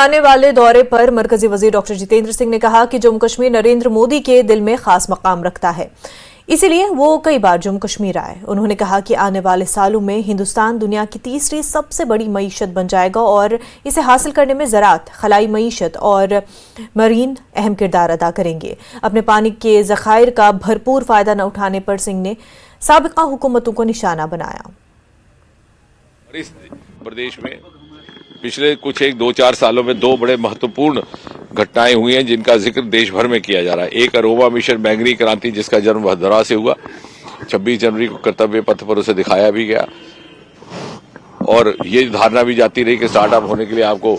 आने वाले दौरे पर मरकजी वजीर डॉक्टर जितेंद्र सिंह ने कहा कि जम्मू कश्मीर नरेंद्र मोदी के दिल में खास मकाम रखता है, इसीलिए वो कई बार जम्मू कश्मीर आए। उन्होंने कहा कि आने वाले सालों में हिंदुस्तान दुनिया की तीसरी सबसे बड़ी मईशत बन जाएगा और इसे हासिल करने में ज़राअत, खलाई मईशत और मरीन अहम किरदार अदा करेंगे। अपने पानी के ज़खायर का भरपूर फायदा न उठाने पर सिंह ने साबिका हुकूमतों को निशाना बनाया। इस प्रदेश में पिछले कुछ 1-2-4 सालों में दो बड़े महत्वपूर्ण घटनाएं हुई हैं जिनका जिक्र देश भर में किया जा रहा है। एक अरोमा मिशन बैंगनी क्रांति, जिसका जन्म भदरा से हुआ। 26 जनवरी को कर्तव्य पथ पर उसे दिखाया भी गया और ये धारणा भी जाती रही कि स्टार्टअप होने के लिए आपको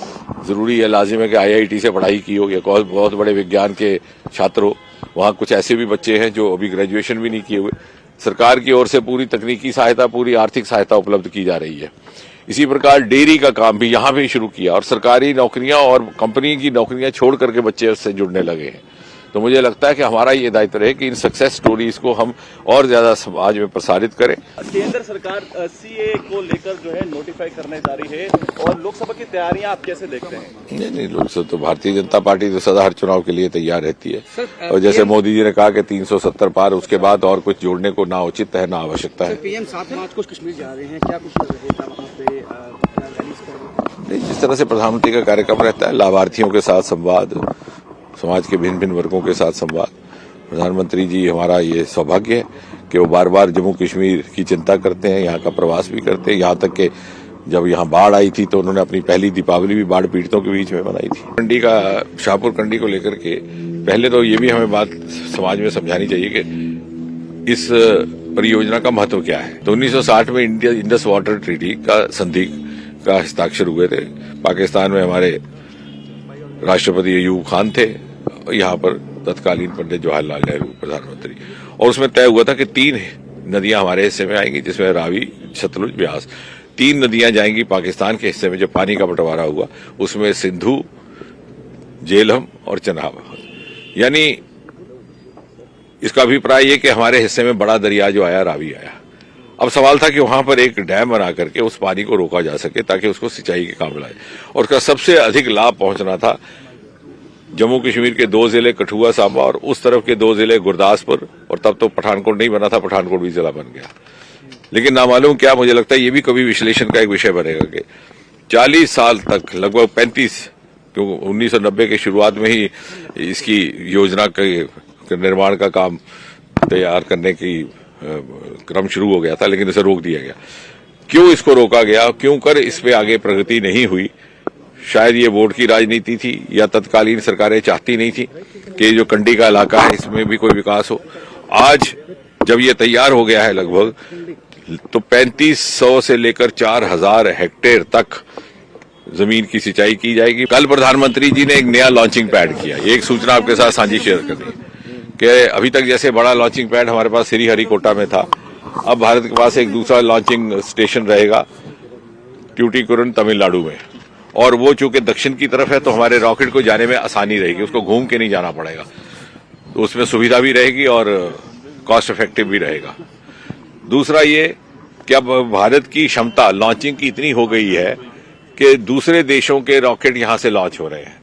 जरूरी है, लाजिम है कि IIT से पढ़ाई की हो या बहुत बड़े विज्ञान के छात्र हो। वहां कुछ ऐसे भी बच्चे हैं जो अभी ग्रेजुएशन भी नहीं किए हुए। सरकार की ओर से पूरी तकनीकी सहायता, पूरी आर्थिक सहायता उपलब्ध की जा रही है। इसी प्रकार डेयरी का काम भी यहाँ भी शुरू किया और सरकारी नौकरियां और कंपनी की नौकरियां छोड़ करके बच्चे उससे जुड़ने लगे हैं। तो मुझे लगता है कि हमारा ये दायित्व है कि इन सक्सेस स्टोरीज को हम और ज्यादा समाज में प्रसारित करें। केंद्र सरकार CA को लेकर जो है नोटिफाई करने जा रही है और लोकसभा की तैयारियां आप कैसे देखते हैं? नहीं, लोकसभा तो भारतीय जनता पार्टी तो सदा हर चुनाव के लिए तैयार रहती है और जैसे मोदी जी ने कहा कि 370 पार, उसके बाद और कुछ जोड़ने को ना उचित है ना आवश्यकता है। PM 7 मार्च को कश्मीर जा रहे हैं, क्या कुछ रहेगा वहाँ पे? नहीं, जिस तरह से प्रधानमंत्री का कार्यक्रम रहता है, लाभार्थियों के साथ संवाद, समाज के भिन्न भिन्न वर्गों के साथ संवाद। प्रधानमंत्री जी हमारा ये सौभाग्य है कि वो बार बार जम्मू कश्मीर की चिंता करते हैं, यहाँ का प्रवास भी करते हैं। यहाँ तक कि जब यहाँ बाढ़ आई थी तो उन्होंने अपनी पहली दीपावली भी बाढ़ पीड़ितों के बीच में मनाई थी। कंडी का, शाहपुर कंडी को लेकर के पहले तो ये भी हमें बात समाज में समझानी चाहिए कि इस परियोजना का महत्व क्या है। तो 1960 में इंडस वाटर ट्रीटी का संधि का हस्ताक्षर हुए थे। पाकिस्तान में हमारे राष्ट्रपति अयूब खान थे, यहाँ पर तत्कालीन पंडित जवाहरलाल नेहरू प्रधानमंत्री, और उसमें तय हुआ था कि 3 नदियां हमारे हिस्से में आएंगी, जिसमें रावी, सतलुज, ब्यास। 3 नदियां जाएंगी पाकिस्तान के हिस्से में। जब पानी का बंटवारा हुआ उसमें सिंधु, झेलम और चनाब, यानी इसका अभिप्राय ये कि हमारे हिस्से में बड़ा दरिया जो आया, रावी आया। अब सवाल था कि वहां पर एक डैम बना करके उस पानी को रोका जा सके ताकि उसको सिंचाई के काम लाए, और उसका सबसे अधिक लाभ पहुंचना था जम्मू कश्मीर के 2 जिले कठुआ, सांबा, और उस तरफ के 2 जिले गुरदासपुर, और तब तो पठानकोट नहीं बना था, पठानकोट भी जिला बन गया। लेकिन नामालूम क्या, मुझे लगता है ये भी कभी विश्लेषण का एक विषय बनेगा कि 40 साल तक, लगभग 35, क्योंकि 1990 के शुरुआत में ही इसकी योजना के निर्माण का काम तैयार करने की क्रम शुरू हो गया था, लेकिन इसे रोक दिया गया। क्यों इसको रोका गया, क्यों कर इस पे आगे प्रगति नहीं हुई? शायद ये बोर्ड की राजनीति थी या तत्कालीन सरकारें चाहती नहीं थी कि जो कंडी का इलाका है इसमें भी कोई विकास हो। आज जब ये तैयार हो गया है लगभग, तो 3500 से लेकर 4000 हेक्टेयर तक जमीन की सिंचाई की जाएगी। कल प्रधानमंत्री जी ने एक नया लॉन्चिंग पैड किया, ये एक सूचना आपके साथ साझी शेयर करनी है कि अभी तक जैसे बड़ा लॉन्चिंग पैड हमारे पास श्रीहरिकोटा में था, अब भारत के पास एक दूसरा लॉन्चिंग स्टेशन रहेगा ट्यूटिकुरन, तमिलनाडु में। और वो चूंकि दक्षिण की तरफ है तो हमारे रॉकेट को जाने में आसानी रहेगी, उसको घूम के नहीं जाना पड़ेगा, तो उसमें सुविधा भी रहेगी और कॉस्ट इफेक्टिव भी रहेगा। दूसरा ये कि अब भारत की क्षमता लॉन्चिंग की इतनी हो गई है कि दूसरे देशों के रॉकेट यहां से लॉन्च हो रहे हैं।